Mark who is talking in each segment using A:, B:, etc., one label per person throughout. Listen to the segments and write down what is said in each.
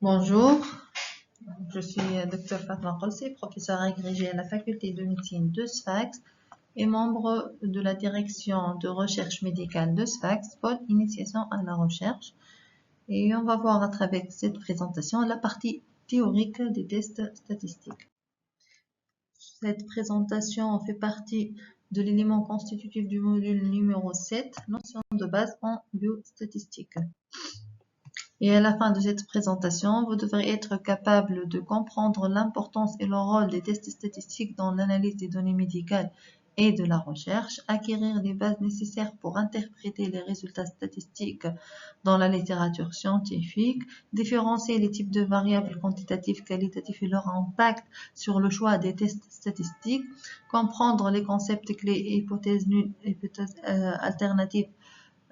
A: Bonjour, je suis Dr Fatma Kolsi, professeure agrégée à la faculté de médecine de Sfax et membre de la direction de recherche médicale de Sfax, pôle initiation à la recherche. Et on va voir à travers cette présentation la partie théorique des tests statistiques. Cette présentation fait partie de l'élément constitutif du module numéro 7, notion de base en biostatistique. Et à la fin de cette présentation, vous devrez être capable de comprendre l'importance et le rôle des tests statistiques dans l'analyse des données médicales et de la recherche, acquérir les bases nécessaires pour interpréter les résultats statistiques dans la littérature scientifique, différencier les types de variables quantitatives, qualitatives et leur impact sur le choix des tests statistiques, comprendre les concepts clés, hypothèses nulles, hypothèses alternatives,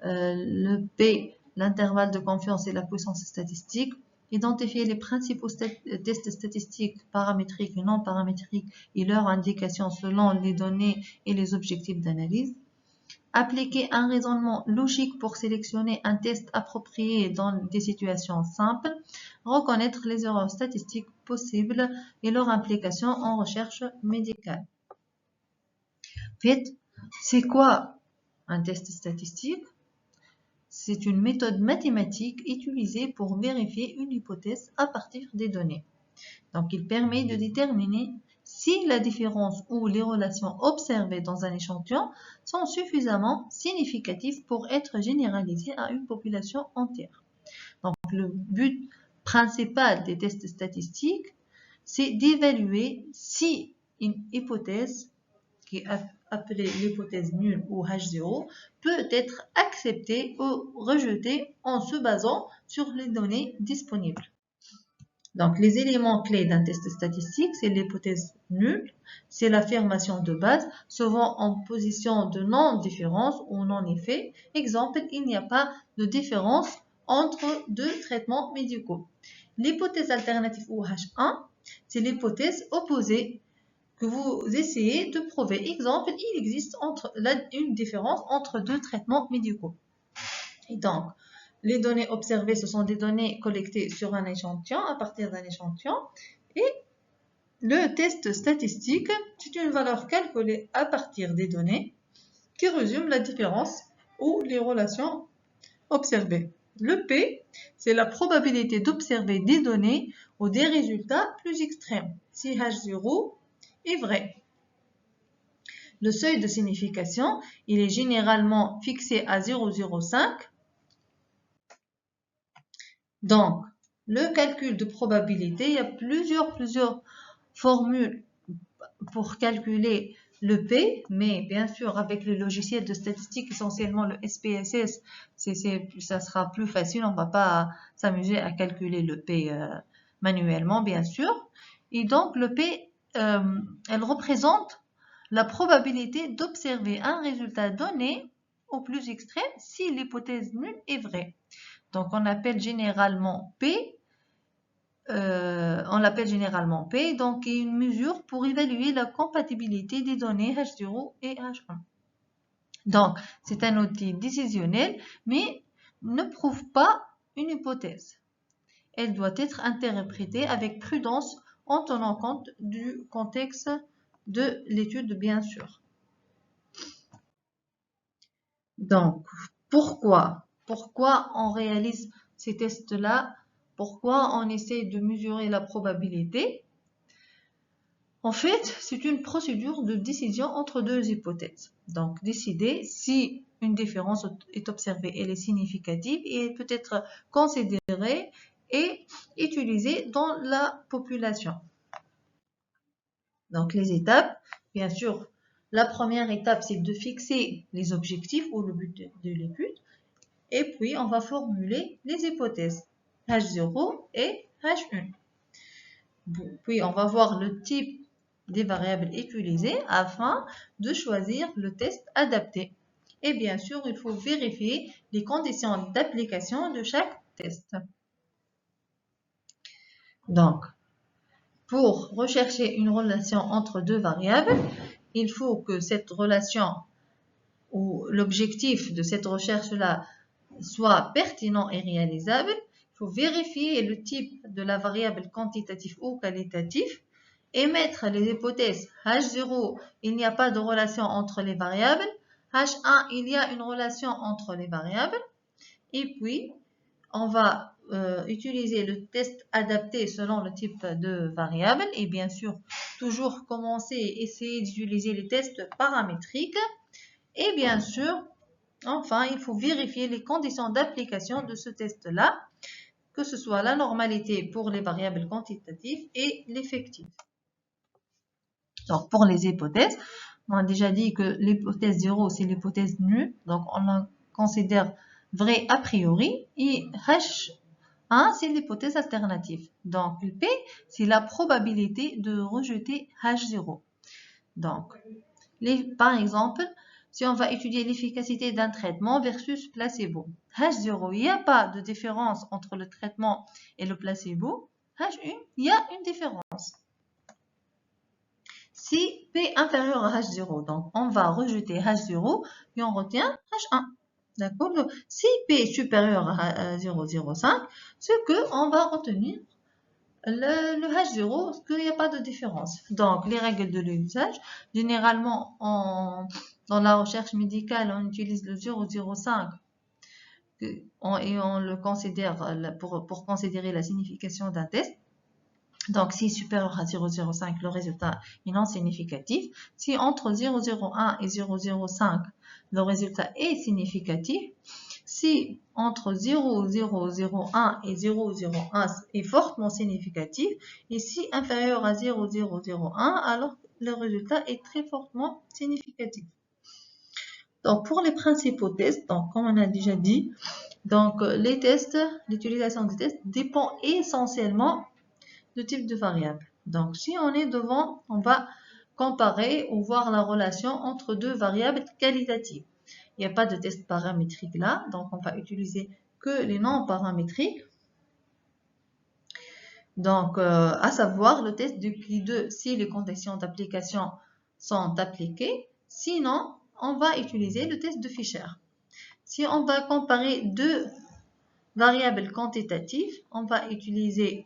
A: le P, l'intervalle de confiance et la puissance statistique, identifier les principaux tests statistiques paramétriques et non paramétriques et leurs indications selon les données et les objectifs d'analyse, appliquer un raisonnement logique pour sélectionner un test approprié dans des situations simples, reconnaître les erreurs statistiques possibles et leur implication en recherche médicale. En fait, c'est quoi un test statistique? C'est une méthode mathématique utilisée pour vérifier une hypothèse à partir des données. Donc, il permet de déterminer si la différence ou les relations observées dans un échantillon sont suffisamment significatives pour être généralisées à une population entière. Donc, le but principal des tests statistiques, c'est d'évaluer si une hypothèse qui est appelée l'hypothèse nulle ou H0, peut être acceptée ou rejetée en se basant sur les données disponibles. Donc, les éléments clés d'un test statistique, c'est l'hypothèse nulle, c'est l'affirmation de base, souvent en position de non-différence ou non-effet. Exemple, il n'y a pas de différence entre deux traitements médicaux. L'hypothèse alternative ou H1, c'est l'hypothèse opposée que vous essayez de prouver. Exemple, il existe une différence entre deux traitements médicaux. Et donc, les données observées, ce sont des données collectées sur un échantillon, à partir d'un échantillon. Et le test statistique, c'est une valeur calculée à partir des données qui résume la différence ou les relations observées. Le P, c'est la probabilité d'observer des données ou des résultats plus extrêmes. Si H0 est vrai. Le seuil de signification, il est généralement fixé à 0,05. Donc, le calcul de probabilité, il y a plusieurs formules pour calculer le P, mais bien sûr, avec le logiciel de statistique, essentiellement le SPSS, ça sera plus facile. On ne va pas s'amuser à calculer le P manuellement, bien sûr. Et donc, le P, elle représente la probabilité d'observer un résultat donné au plus extrême si l'hypothèse nulle est vraie. Donc, on l'appelle généralement P. Donc une mesure pour évaluer la compatibilité des données H0 et H1. Donc, c'est un outil décisionnel, mais ne prouve pas une hypothèse. Elle doit être interprétée avec prudence en tenant compte du contexte de l'étude, bien sûr. Donc, pourquoi on réalise ces tests-là? Pourquoi on essaie de mesurer la probabilité? En fait, c'est une procédure de décision entre deux hypothèses. Donc, décider si une différence est observée, elle est significative et elle peut être considérée et utilisée dans la population. Donc, les étapes, bien sûr, la première étape, c'est de fixer les objectifs ou le but de l'étude. Et puis, on va formuler les hypothèses H0 et H1. Puis, on va voir le type des variables utilisées afin de choisir le test adapté. Et bien sûr, il faut vérifier les conditions d'application de chaque test. Donc, pour rechercher une relation entre deux variables, il faut que cette relation ou l'objectif de cette recherche-là soit pertinent et réalisable. Il faut vérifier le type de la variable quantitative ou qualitative, émettre les hypothèses H0, il n'y a pas de relation entre les variables, H1, il y a une relation entre les variables, et puis on va utiliser le test adapté selon le type de variable, et bien sûr, toujours commencer et essayer d'utiliser les tests paramétriques, et bien sûr, enfin, il faut vérifier les conditions d'application de ce test-là, que ce soit la normalité pour les variables quantitatives et l'effectif. Donc, pour les hypothèses, on a déjà dit que l'hypothèse 0, c'est l'hypothèse nulle. Donc, on la considère vraie a priori. Et H1, c'est l'hypothèse alternative. Donc, P, c'est la probabilité de rejeter H0. Donc, par exemple, si on va étudier l'efficacité d'un traitement versus placebo. H0, il n'y a pas de différence entre le traitement et le placebo. H1, il y a une différence. Si P inférieur à H0, donc on va rejeter H0 et on retient H1. D'accord? Si P est supérieur à 0,05, ce que on va retenir le H0, parce qu'il n'y a pas de différence. Donc, les règles de l'usage, généralement, dans la recherche médicale, on utilise le 0,05 et on le considère pour considérer la signification d'un test. Donc, si supérieur à 0,05, le résultat est non significatif. Si entre 0,01 et 0,05, le résultat est significatif. Si entre 0,001 et 0,01 est fortement significatif. Et si inférieur à 0,001, alors le résultat est très fortement significatif. Donc, pour les principaux tests, donc, comme on a déjà dit, donc, les tests, l'utilisation des tests dépend essentiellement du type de variable. Donc, si on est devant, on va comparer ou voir la relation entre deux variables qualitatives. Il n'y a pas de test paramétrique là, donc on va utiliser que les non paramétriques. Donc, à savoir le test du Q2 si les conditions d'application sont appliquées. Sinon, on va utiliser le test de Fisher. Si on va comparer deux variables quantitatives, on va utiliser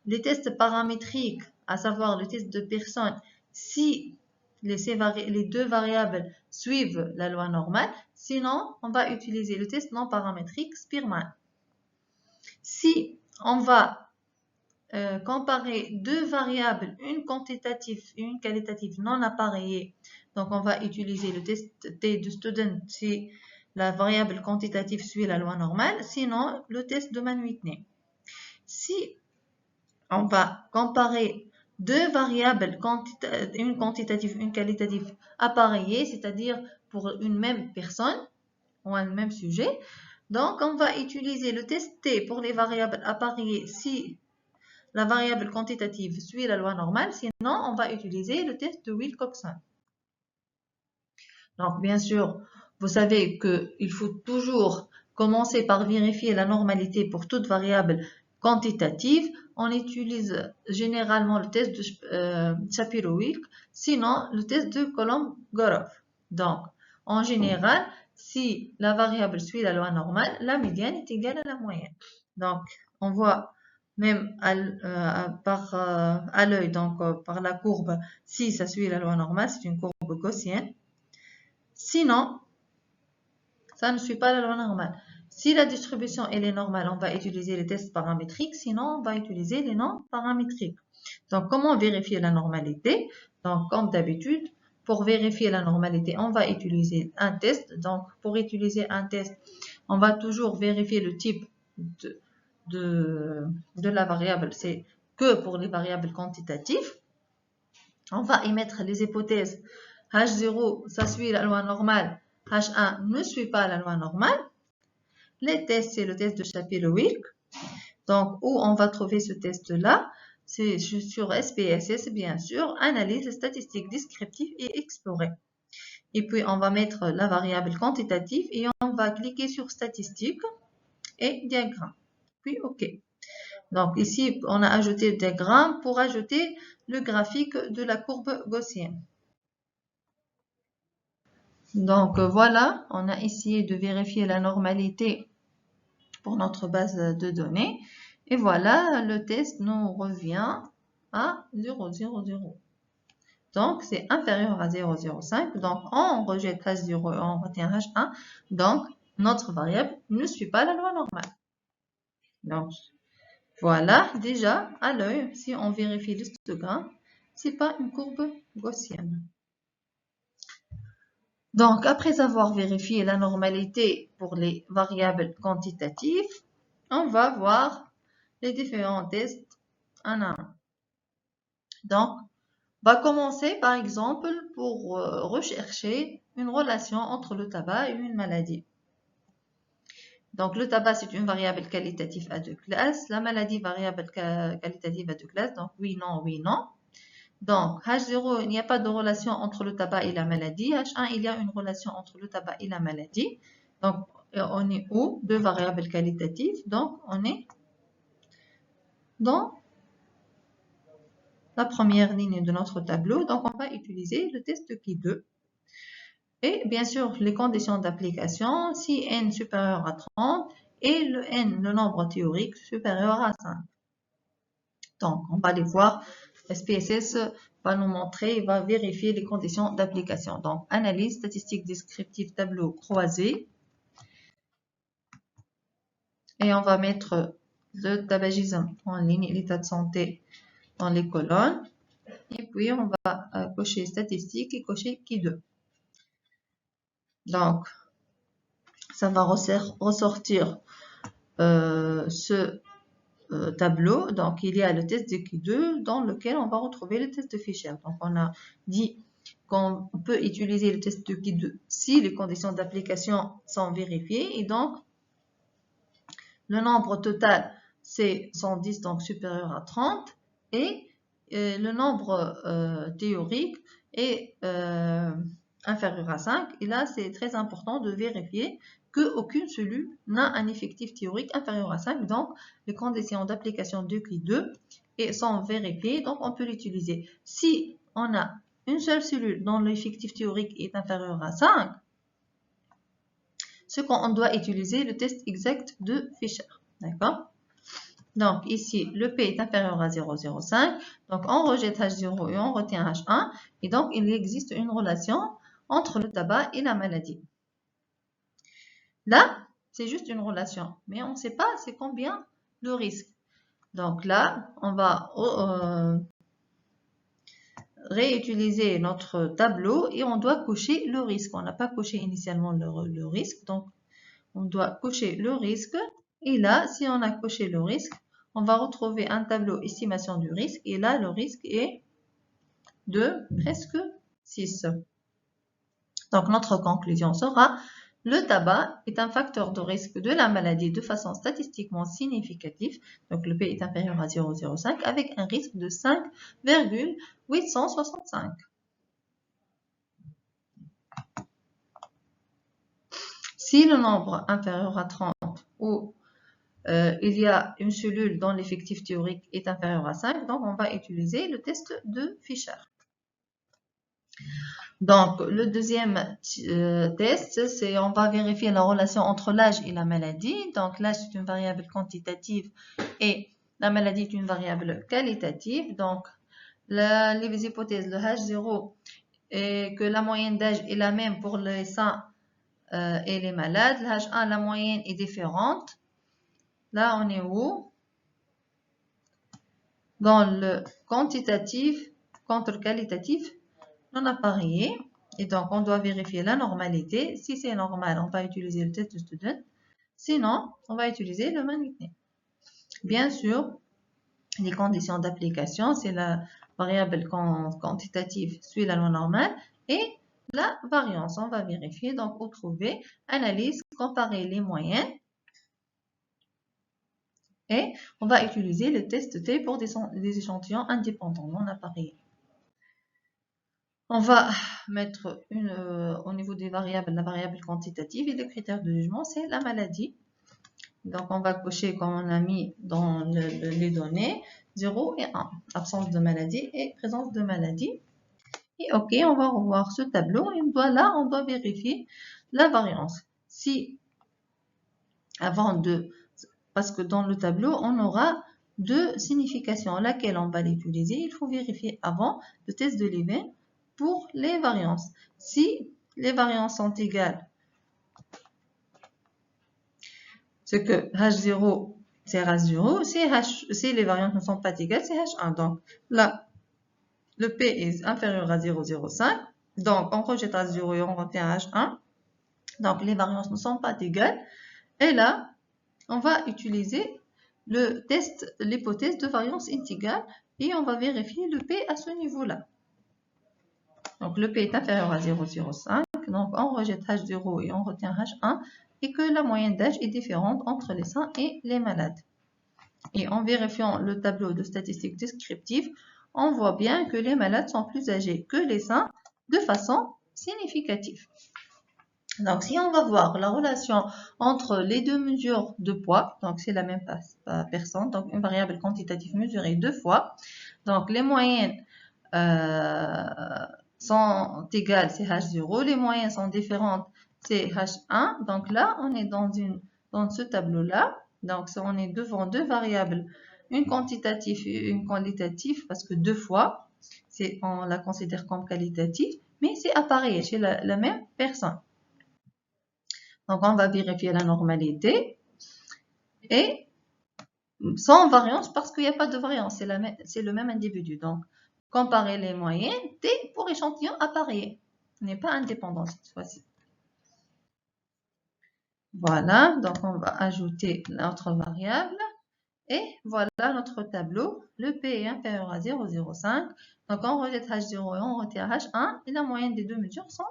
A: les tests paramétriques, à savoir le test de Pearson, si les deux variables suivent la loi normale. Sinon, on va utiliser le test non paramétrique Spearman. Si on va comparer deux variables, une quantitative et une qualitative non appareillée, donc on va utiliser le test T de Student si la variable quantitative suit la loi normale. Sinon, le test de Mann-Whitney. Si on va comparer deux variables, une quantitative, une qualitative appareillées, c'est-à-dire pour une même personne ou un même sujet. Donc, on va utiliser le test T pour les variables appareillées si la variable quantitative suit la loi normale. Sinon, on va utiliser le test de Wilcoxon. Donc, bien sûr, vous savez qu'il faut toujours commencer par vérifier la normalité pour toute variable quantitative. On utilise généralement le test de Shapiro-Wilk, sinon le test de Coulomb-Gorov. Donc, en général, si la variable suit la loi normale, la médiane est égale à la moyenne. Donc, on voit même à l'œil, donc par la courbe, si ça suit la loi normale, c'est une courbe gaussienne. Sinon, ça ne suit pas la loi normale. Si la distribution elle est normale, on va utiliser les tests paramétriques. Sinon, on va utiliser les non paramétriques. Donc, comment vérifier la normalité? Donc, comme d'habitude, pour vérifier la normalité, on va utiliser un test. Donc, pour utiliser un test, on va toujours vérifier le type de la variable. C'est que pour les variables quantitatives. On va émettre les hypothèses. H0, ça suit la loi normale. H1 ne suit pas la loi normale. Les tests, c'est le test de Shapiro-Wilk. Donc, où on va trouver ce test-là? C'est sur SPSS, bien sûr. Analyse statistique descriptive et explorer. Et puis, on va mettre la variable quantitative et on va cliquer sur statistique et diagramme. Puis, OK. Donc, ici, on a ajouté le diagramme pour ajouter le graphique de la courbe gaussienne. Donc, voilà, on a essayé de vérifier la normalité pour notre base de données. Et voilà, le test nous revient à 0,00. Donc, c'est inférieur à 0,05. Donc, on rejette H0 et on retient H1. Donc, notre variable ne suit pas la loi normale. Donc, voilà, déjà, à l'œil, si on vérifie l'histogramme, ce n'est pas une courbe gaussienne. Donc, après avoir vérifié la normalité pour les variables quantitatives, on va voir les différents tests un à un. Donc, on va commencer par exemple pour rechercher une relation entre le tabac et une maladie. Donc, le tabac, c'est une variable qualitative à deux classes. La maladie, variable qualitative à deux classes. Donc, oui, non, oui, non. Donc, H0, il n'y a pas de relation entre le tabac et la maladie. H1, il y a une relation entre le tabac et la maladie. Donc, on est où? Deux variables qualitatives. Donc, on est dans la première ligne de notre tableau. Donc, on va utiliser le test Q2. Et bien sûr, les conditions d'application, si n supérieur à 30 et le n, le nombre théorique, supérieur à 5. Donc, on va les voir. SPSS va nous montrer, va vérifier les conditions d'application. Donc, analyse statistique descriptive tableau croisé. Et on va mettre le tabagisme en ligne et l'état de santé dans les colonnes. Et puis, on va cocher statistique et cocher Q2. Donc, ça va ressortir ce tableau. Donc, il y a le test de Q2 dans lequel on va retrouver le test de Fisher. Donc, on a dit qu'on peut utiliser le test de Q2 si les conditions d'application sont vérifiées. Et donc, le nombre total, c'est 110, donc supérieur à 30. Et le nombre théorique est inférieur à 5. Et là, c'est très important de vérifier qu'aucune cellule n'a un effectif théorique inférieur à 5. Donc, les conditions d'application de Q2 sont vérifiées. Donc, on peut l'utiliser. Si on a une seule cellule dont l'effectif théorique est inférieur à 5, ce qu'on doit utiliser le test exact de Fisher. D'accord? Donc, ici, le P est inférieur à 0,05. Donc, on rejette H0 et on retient H1. Et donc, il existe une relation entre le tabac et la maladie. Là, c'est juste une relation. Mais on ne sait pas c'est combien le risque. Donc là, on va réutiliser notre tableau et on doit cocher le risque. On n'a pas coché initialement le risque. Donc, on doit cocher le risque. Et là, si on a coché le risque, on va retrouver un tableau estimation du risque. Et là, le risque est de presque 6. Donc, notre conclusion sera, le tabac est un facteur de risque de la maladie de façon statistiquement significative. Donc, le P est inférieur à 0,05 avec un risque de 5,865. Si le nombre inférieur à 30 ou il y a une cellule dont l'effectif théorique est inférieur à 5, donc on va utiliser le test de Fisher. Donc, le deuxième test, c'est on va vérifier la relation entre l'âge et la maladie. Donc, l'âge, c'est une variable quantitative et la maladie est une variable qualitative. Donc, les hypothèses, le H0 est que la moyenne d'âge est la même pour les sains et les malades. Le H1, la moyenne est différente. Là, on est où? Dans le quantitatif contre le qualitatif non appareillé. Et donc, on doit vérifier la normalité. Si c'est normal, on va utiliser le test de student. Sinon, on va utiliser le Mann-Whitney. Bien sûr, les conditions d'application, c'est la variable quantitative suit la loi normale et la variance. On va vérifier, donc, où trouver, analyse, comparer les moyennes. Et on va utiliser le test T pour des échantillons indépendants, non appareillés. On va mettre au niveau des variables, la variable quantitative et le critère de jugement, c'est la maladie. Donc, on va cocher comme on a mis dans les données 0 et 1. Absence de maladie et présence de maladie. Et OK, on va revoir ce tableau. Et là, on doit vérifier la variance. Si, avant de parce que dans le tableau, on aura deux significations. Laquelle on va l'utiliser? Il faut vérifier avant le test de Levin pour les variances. Si les variances sont égales, c'est que H0 c'est H0, si les variantes ne sont pas égales, c'est H1. Donc là, le P est inférieur à 0,05. Donc on rejette H0 et on retient H1. Donc les variances ne sont pas égales. Et là, on va utiliser le test, l'hypothèse de variance intégrale et on va vérifier le P à ce niveau-là. Donc le P est inférieur à 0,05. Donc on rejette H0 et on retient H1 et que la moyenne d'âge est différente entre les sains et les malades. Et en vérifiant le tableau de statistiques descriptives, on voit bien que les malades sont plus âgés que les sains de façon significative. Donc, si on va voir la relation entre les deux mesures de poids, donc c'est la même personne, donc une variable quantitative mesurée deux fois. Donc, les moyennes sont égales, c'est H0. Les moyennes sont différentes, c'est H1. Donc là, on est dans ce tableau-là. Donc, on est devant deux variables, une quantitative et une qualitative, parce que deux fois, on la considère comme qualitative, mais c'est appareillé chez la même personne. Donc, on va vérifier la normalité et sans variance parce qu'il n'y a pas de variance, c'est le même individu. Donc, comparer les moyennes, T pour échantillon appareillé. N'est pas indépendant cette fois-ci. Voilà, donc on va ajouter notre variable et voilà notre tableau. Le P est inférieur à 0,05. Donc, on rejette H0 et on retient H1 et la moyenne des deux mesures sont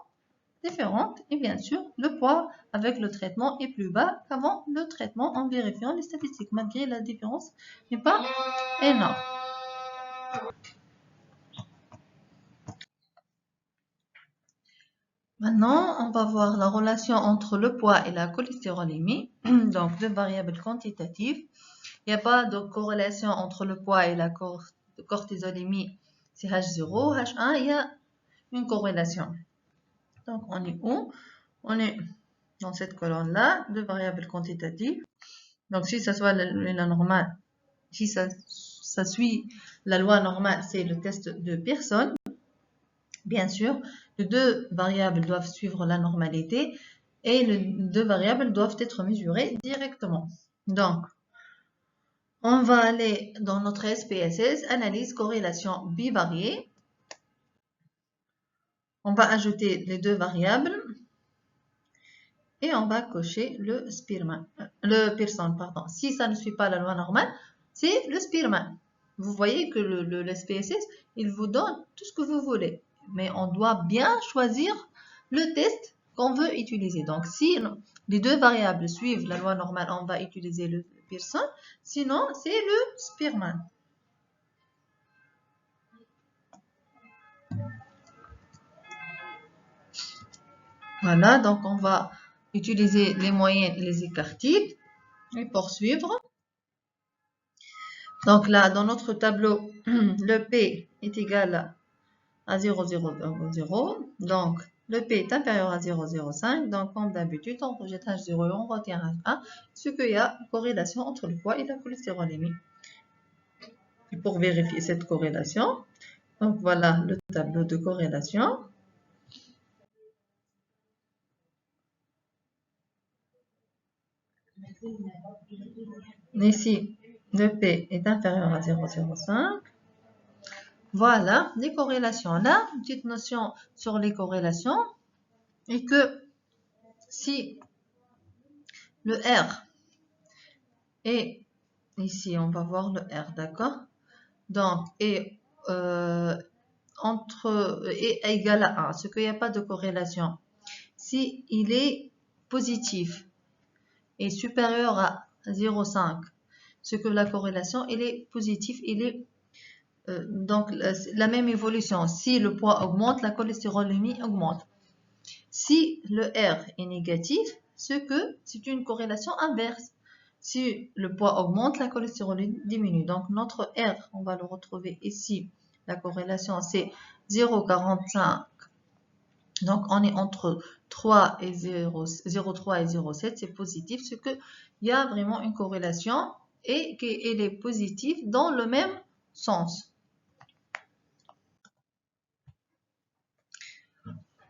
A: différentes et bien sûr le poids avec le traitement est plus bas qu'avant le traitement en vérifiant les statistiques malgré la différence n'est pas énorme. Maintenant on va voir la relation entre le poids et la cholestérolémie, donc deux variables quantitatives. Il n'y a pas de corrélation entre le poids et la cortisolémie, c'est H0, H1, il y a une corrélation. Donc on est où? On est dans cette colonne-là, deux variables quantitatives. Donc, si ça soit la normale, si ça suit la loi normale, c'est le test de Pearson. Bien sûr, les deux variables doivent suivre la normalité et les deux variables doivent être mesurées directement. Donc, on va aller dans notre SPSS, analyse, corrélation bivariée. On va ajouter les deux variables. Et on va cocher le Pearson, pardon. Si ça ne suit pas la loi normale, c'est le Spearman. Vous voyez que le SPSS, il vous donne tout ce que vous voulez. Mais on doit bien choisir le test qu'on veut utiliser. Donc, si les deux variables suivent la loi normale, on va utiliser le Pearson. Sinon, c'est le Spearman. Voilà, donc on va utiliser les moyennes et les écarts-types et poursuivre. Donc là, dans notre tableau, le P est égal à 0,000. Donc, le P est inférieur à 0,05. Donc, comme d'habitude, on rejette H0 et on retient H1. Ce qu'il y a une corrélation entre le poids et la cholestérolémie. Et pour vérifier cette corrélation, donc voilà le tableau de corrélation. Ici, le P est inférieur à 0,05. Voilà, les corrélations. Là, une petite notion sur les corrélations est que si le R est ici, on va voir le R, d'accord? Donc, est égal à 1, ce qu'il n'y a pas de corrélation. Si il est positif et supérieur à 0,5, ce que la corrélation, il est positif, il est donc la même évolution. Si le poids augmente, la cholestérolémie augmente. Si le R est négatif, c'est une corrélation inverse. Si le poids augmente, la cholestérolémie diminue. Donc notre R, on va le retrouver ici. La corrélation c'est 0,45 Donc, on est entre 3 et 0,3 et 0,7, c'est positif, ce qu'il y a vraiment une corrélation et qu'elle est positive dans le même sens.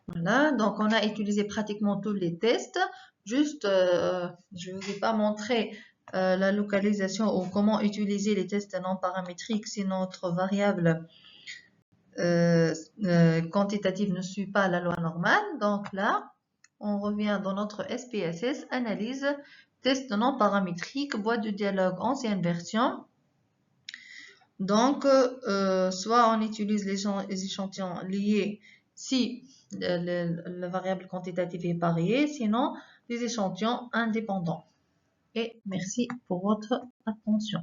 A: Voilà, donc on a utilisé pratiquement tous les tests. Juste, je ne vous ai pas montré la localisation ou comment utiliser les tests non paramétriques si notre variable quantitative ne suit pas la loi normale. Donc là, on revient dans notre SPSS, analyse, test non paramétrique, boîte de dialogue ancienne version. Donc, soit on utilise les échantillons liés si la variable quantitative est variée, sinon les échantillons indépendants. Et merci pour votre attention.